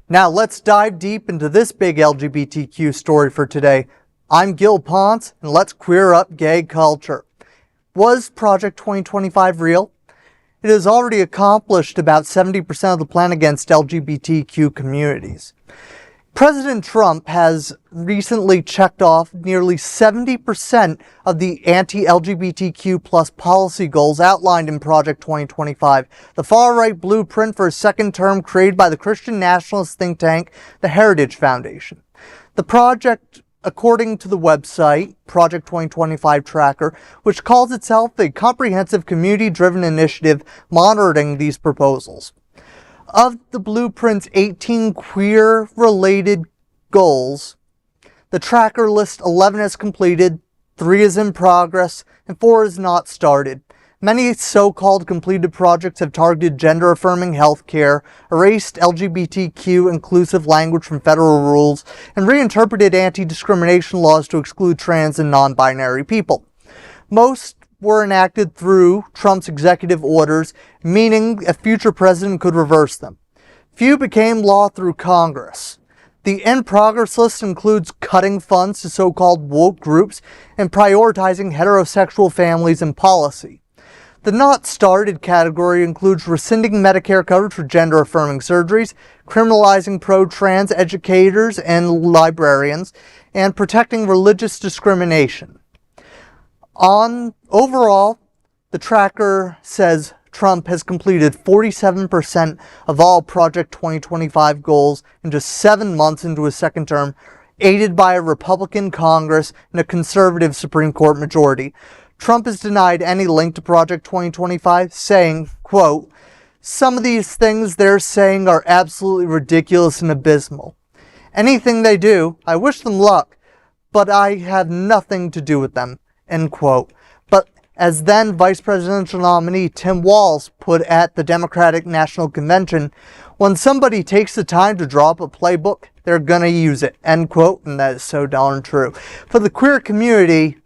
Now let's dive deep into this big LGBTQ story for today. I'm Gil Ponce, and let's queer up gay culture. Was Project 2025 real? It has already accomplished about 70% of the plan against LGBTQ communities. President Trump has recently checked off nearly 70% of the anti-LGBTQ plus policy goals outlined in Project 2025, the far-right blueprint for a second term created by the Christian nationalist think tank, the Heritage Foundation. The project, according to the website, Project 2025 Tracker, which calls itself a comprehensive community-driven initiative monitoring these proposals. Of the blueprint's 18 queer-related goals, the tracker lists 11 as completed, 3 is in progress, and 4 is not started. Many so-called completed projects have targeted gender-affirming healthcare, erased LGBTQ inclusive language from federal rules, and reinterpreted anti-discrimination laws to exclude trans and non-binary people. Most were enacted through Trump's executive orders, meaning a future president could reverse them. Few became law through Congress. The in-progress list includes cutting funds to so-called woke groups and prioritizing heterosexual families in policy. The not started category includes rescinding Medicare coverage for gender-affirming surgeries, criminalizing pro-trans educators and librarians, and protecting religious discrimination. Overall, the tracker says Trump has completed 47% of all Project 2025 goals in just 7 months into his second term, aided by a Republican Congress and a conservative Supreme Court majority. Trump has denied any link to Project 2025, saying, quote, "Some of these things they're saying are absolutely ridiculous and abysmal. Anything they do, I wish them luck, but I have nothing to do with them," end quote. But as then Vice Presidential nominee Tim Walz put at the Democratic National Convention, when somebody takes the time to draw up a playbook, they're gonna use it, end quote, and that is so darn true. For the queer community,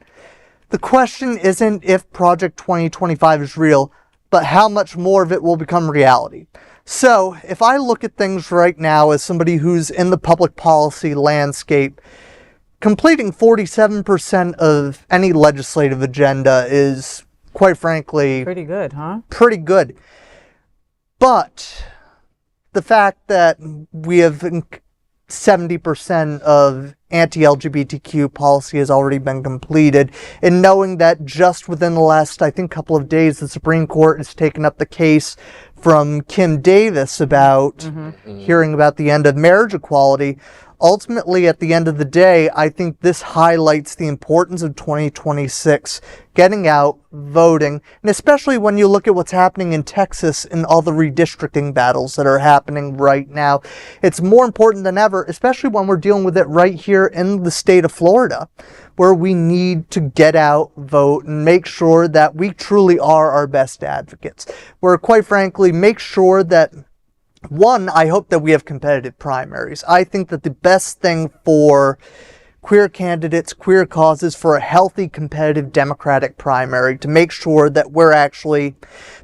the question isn't if Project 2025 is real, but how much more of it will become reality. So, if I look at things right now as somebody who's in the public policy landscape, completing 47% of any legislative agenda is, quite frankly, pretty good, huh? Pretty good. But the fact that we have 70% of anti-LGBTQ policy has already been completed, and knowing that just within the last, I think, couple of days, the Supreme Court has taken up the case from Kim Davis about hearing about the end of marriage equality. Ultimately, at the end of the day, I think this highlights the importance of 2026, getting out, voting, and especially when you look at what's happening in Texas and all the redistricting battles that are happening right now. It's more important than ever, especially when we're dealing with it right here in the state of Florida, where we need to get out, vote, and make sure that we truly are our best advocates. Where, quite frankly, make sure that one, I hope that we have competitive primaries. I think that the best thing for queer candidates, queer causes, for a healthy, competitive Democratic primary to make sure that we're actually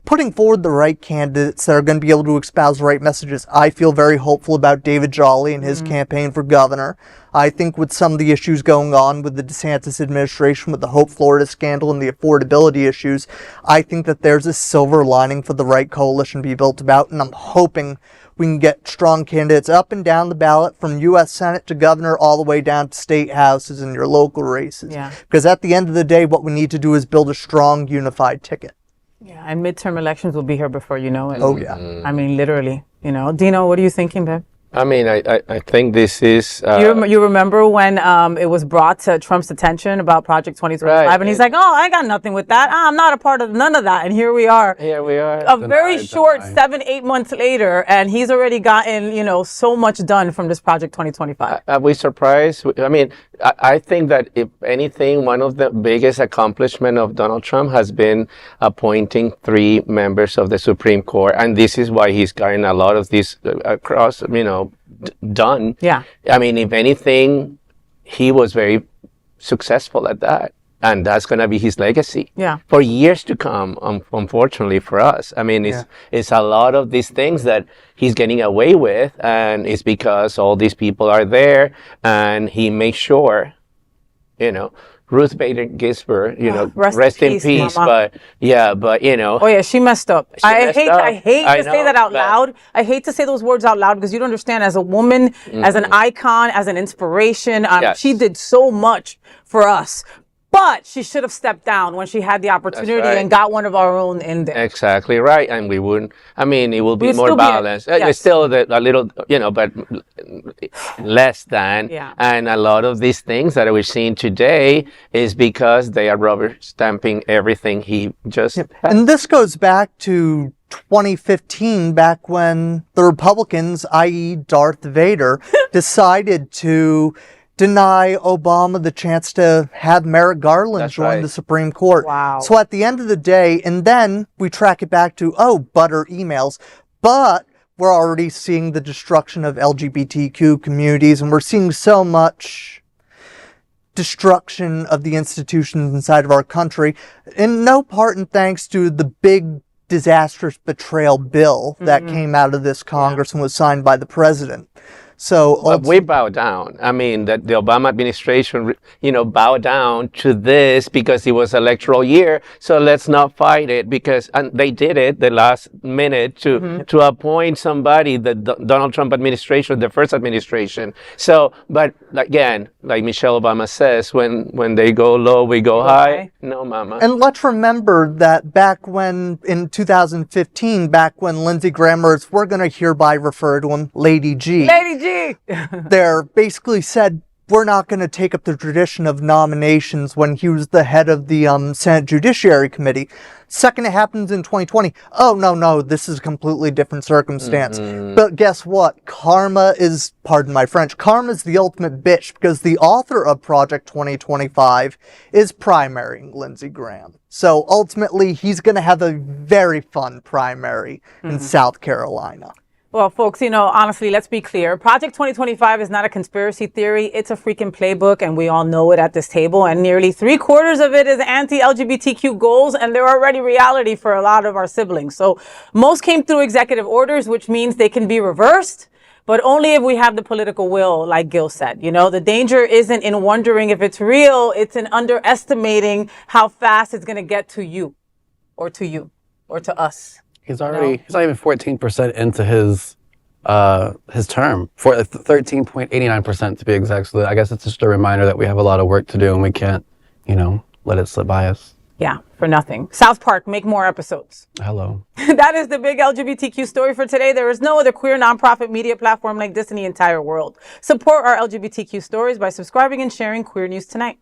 putting forward the right candidates that are going to be able to espouse the right messages. I feel very hopeful about David Jolly and his campaign for governor. I think with some of the issues going on with the DeSantis administration, with the Hope Florida scandal and the affordability issues, I think that there's a silver lining for the right coalition to be built about, and I'm hoping we can get strong candidates up and down the ballot from U.S. Senate to governor all the way down to state houses and your local races. Yeah. Because at the end of the day, what we need to do is build a strong, unified ticket. Yeah, and midterm elections will be here before you know it. Oh, yeah. I mean, literally, Dino, what are you thinking, babe? I mean, I think this is... You remember when it was brought to Trump's attention about Project 2025, right. And he's like, oh, I got nothing with that. I'm not a part of none of that. And here we are. Here we are. A very short 7-8 months later, and he's already gotten, so much done from this Project 2025. Are we surprised? I mean, I think that if anything, one of the biggest accomplishments of Donald Trump has been appointing 3 members of the Supreme Court. And this is why he's gotten a lot of these across, done. Yeah. I mean, if anything, he was very successful at that. And that's going to be his legacy Yeah. for years to come, unfortunately for us. I mean, it's a lot of these things that he's getting away with, and it's because all these people are there, and he makes sure, Ruth Bader Ginsburg, rest in peace. Mama. But Oh yeah, she messed up. I hate to say that out but- loud. I hate to say those words out loud because you don't understand. As a woman, as an icon, as an inspiration, Yes. she did so much for us. But she should have stepped down when she had the opportunity right. and got one of our own in there. Exactly right, and we wouldn't. I mean, it will be We'd more still be- balanced. yes. It's still a little, but less than. Yeah. And a lot of these things that we're seeing today is because they are rubber stamping everything he just. And this goes back to 2015, back when the Republicans, i.e. Darth Vader, decided to deny Obama the chance to have Merrick Garland That's join right. the Supreme Court. Wow. So at the end of the day, and then we track it back to, butter emails, but we're already seeing the destruction of LGBTQ communities, and we're seeing so much destruction of the institutions inside of our country, in no part and thanks to the big disastrous betrayal bill that came out of this Congress and was signed by the president. So But we bow down. I mean, that the Obama administration, bow down to this because it was electoral year. So let's not fight it and they did it the last minute to appoint somebody, the Donald Trump administration, the first administration. So, but again, like Michelle Obama says, when they go low, we go high. No, mama. And let's remember that back when, in 2015, back when Lindsey Graham, we're going to hereby refer to him, Lady G. Lady G. There basically said, we're not going to take up the tradition of nominations when he was the head of the Senate Judiciary Committee. Second, it happens in 2020. Oh, no, this is a completely different circumstance. But guess what? Karma is, pardon my French, karma is the ultimate bitch because the author of Project 2025 is primarying Lindsey Graham. So ultimately, he's going to have a very fun primary in South Carolina. Well, folks, honestly, let's be clear. Project 2025 is not a conspiracy theory. It's a freaking playbook, and we all know it at this table. And nearly 3/4 of it is anti-LGBTQ goals, and they're already reality for a lot of our siblings. So most came through executive orders, which means they can be reversed, but only if we have the political will, like Gil said. The danger isn't in wondering if it's real. It's in underestimating how fast it's going to get to you or to us. He's not even 14% into his term, for 13.89% to be exact. So I guess it's just a reminder that we have a lot of work to do and we can't, let it slip by us. Yeah, for nothing. South Park, make more episodes. Hello. That is the big LGBTQ story for today. There is no other queer nonprofit media platform like this in the entire world. Support our LGBTQ stories by subscribing and sharing Queer News Tonight.